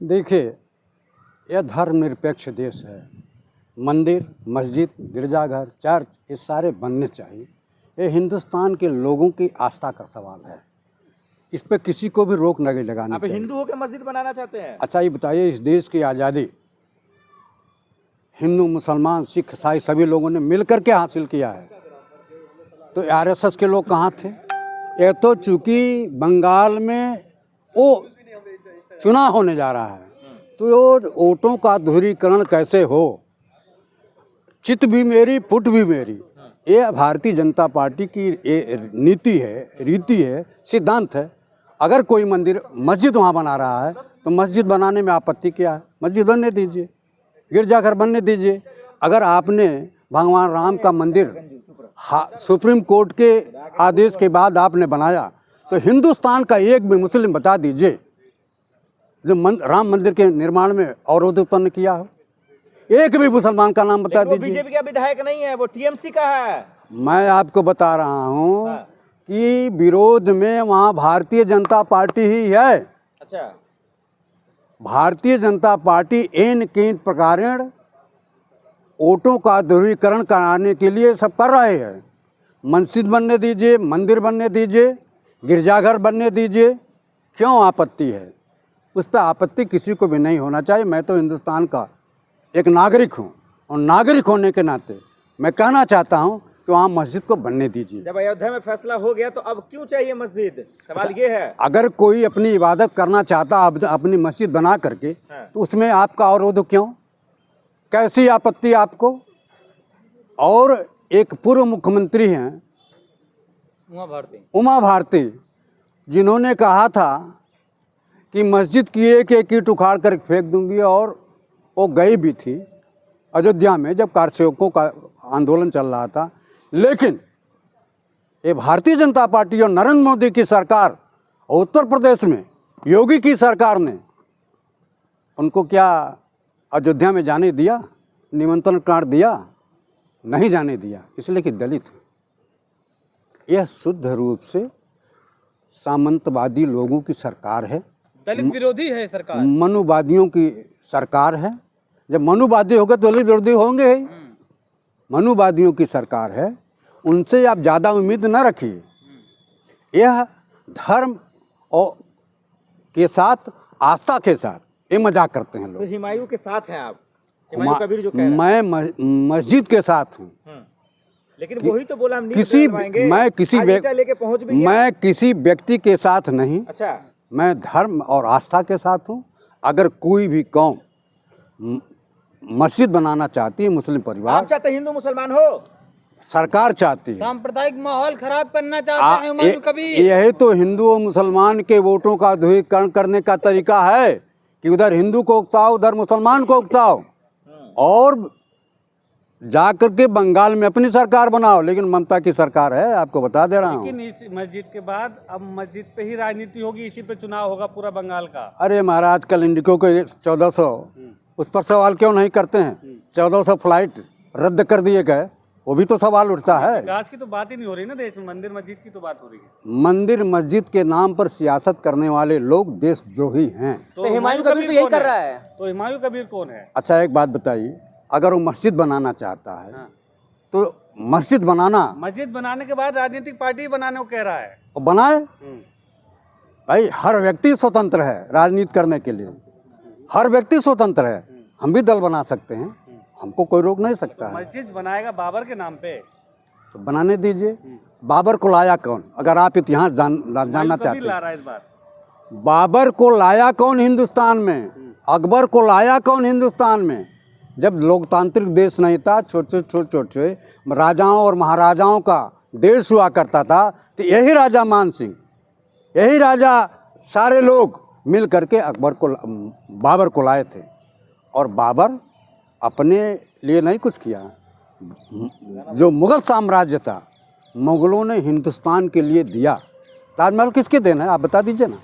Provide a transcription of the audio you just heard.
देखिए, यह धर्मनिरपेक्ष देश है। मंदिर, मस्जिद, गिरजाघर, चर्च ये सारे बनने चाहिए। ये हिंदुस्तान के लोगों की आस्था का सवाल है। इस पे किसी को भी रोक नहीं लगानी चाहिए। आप हिंदू होकर मस्जिद बनाना चाहते हैं? अच्छा ये बताइए, इस देश की आज़ादी हिंदू, मुसलमान, सिख, ईसाई सभी लोगों ने मिलकर के हासिल किया है। तो आरएसएस के लोग कहाँ थे? ये तो चूंकि बंगाल में वो चुनाव होने जा रहा है, तो वो वोटों का ध्रुवीकरण कैसे हो? चित भी मेरी, पुट भी मेरी, ये भारतीय जनता पार्टी की नीति है, रीति है, सिद्धांत है। अगर कोई मंदिर, मस्जिद वहाँ बना रहा है तो मस्जिद बनाने में आपत्ति क्या है? मस्जिद बनने दीजिए, गिरजाघर बनने दीजिए। अगर आपने भगवान राम का मंदिर सुप्रीम कोर्ट के आदेश के बाद आपने बनाया, तो हिंदुस्तान का एक भी मुस्लिम बता दीजिए जो राम मंदिर के निर्माण में अवरोध उत्पन्न किया हो। एक भी मुसलमान का नाम बता दीजिए। बीजेपी का विधायक नहीं है, वो टीएमसी का है। मैं आपको बता रहा हूँ कि विरोध में वहाँ भारतीय जनता पार्टी ही है। अच्छा, भारतीय जनता पार्टी इन किन प्रकारेण वोटों का ध्रुवीकरण कराने के लिए सब कर रहे हैं। मस्जिद बनने दीजिए, मंदिर बनने दीजिए, गिरजाघर बनने दीजिए, क्यों आपत्ति है? उस पर आपत्ति किसी को भी नहीं होना चाहिए। मैं तो हिंदुस्तान का एक नागरिक हूँ और नागरिक होने के नाते मैं कहना चाहता हूँ कि वहाँ मस्जिद को बनने दीजिए। जब अयोध्या में फैसला हो गया तो अब क्यों चाहिए मस्जिद? सवाल ये है। अगर कोई अपनी इबादत करना चाहता अपनी मस्जिद बना करके, तो उसमें आपका अवरोध क्यों? कैसी आपत्ति आपको? और एक पूर्व मुख्यमंत्री हैं उमा भारती, जिन्होंने कहा था कि मस्जिद की एक एक ईंट उखाड़ कर फेंक दूंगी, और वो गई भी थी अयोध्या में जब कारसेवकों का आंदोलन चल रहा था। लेकिन ये भारतीय जनता पार्टी और नरेंद्र मोदी की सरकार और उत्तर प्रदेश में योगी की सरकार ने उनको क्या अयोध्या में जाने दिया? निमंत्रण कार्ड दिया? नहीं जाने दिया, इसलिए कि दलित है। यह शुद्ध रूप से सामंतवादी लोगों की सरकार है, दलित विरोधी है सरकार, मनुवादियों की सरकार है। जब मनुवादी होगा तो दलित विरोधी होंगे ही। मनुवादियों की सरकार है, उनसे आप ज़्यादा उम्मीद न रखिए। यह धर्म और के साथ, आस्था के साथ ये मजाक करते हैं लोग। तो हुमायूं के साथ हैं आप? हुमायूं कबीर जो कह रहा है। मैं मस्जिद के साथ हूँ, लेकिन वही तो बोला हम मैं किसी व्यक्ति के साथ नहीं। अच्छा, मैं धर्म और आस्था के साथ हूँ। अगर कोई भी कौम मस्जिद बनाना चाहती है, मुस्लिम परिवार, आप चाहते हिंदू मुसलमान हो? सरकार चाहती है। सांप्रदायिक माहौल खराब करना चाहते हैं हुमायूं कबीर। यही तो हिंदू और मुसलमान के वोटों का ध्रुवीकरण करने का तरीका है कि उधर हिंदू को उकसाओ, उधर मुसलमान को उकसाओ, और जाकर के बंगाल में अपनी सरकार बनाओ। लेकिन ममता की सरकार है, आपको बता दे रहा हूँ। लेकिन इस मस्जिद के बाद अब मस्जिद पे ही राजनीति होगी, इसी पे चुनाव होगा पूरा बंगाल का। अरे महाराज, कल इंडिको को 1400, उस पर सवाल क्यों नहीं करते हैं? 1400 फ्लाइट रद्द कर दिए गए, वो भी तो सवाल उठता है। विकास की तो बात ही नहीं हो रही ना देश में, मंदिर मस्जिद की तो बात हो रही है। मंदिर मस्जिद के नाम पर सियासत करने वाले लोग देशद्रोही हैं। तो हुमायूं कबीर तो यही कर रहा है। तो हुमायूं कबीर कौन है? अच्छा एक बात बताइए, अगर वो मस्जिद बनाना चाहता है तो मस्जिद बनाने के बाद राजनीतिक पार्टी बनाने को कह रहा है, वो बनाए। भाई हर व्यक्ति स्वतंत्र है राजनीति करने के लिए, हर व्यक्ति स्वतंत्र है। हम भी दल बना सकते हैं, हमको कोई रोक नहीं सकता है। मस्जिद बनाएगा बाबर के नाम पे, तो बनाने दीजिए। बाबर को लाया कौन? अगर आप इतिहास जानना चाहते हैं, बाबर को लाया कौन हिंदुस्तान में? अकबर को लाया कौन हिंदुस्तान में? जब लोकतांत्रिक देश नहीं था, छोटे राजाओं और महाराजाओं का देश हुआ करता था, तो यही राजा मान सिंह, यही राजा सारे लोग मिल करके बाबर को लाए थे। और बाबर अपने लिए नहीं कुछ किया। जो मुगल साम्राज्य था, मुगलों ने हिंदुस्तान के लिए दिया। ताजमहल किसके देन है? आप बता दीजिए ना।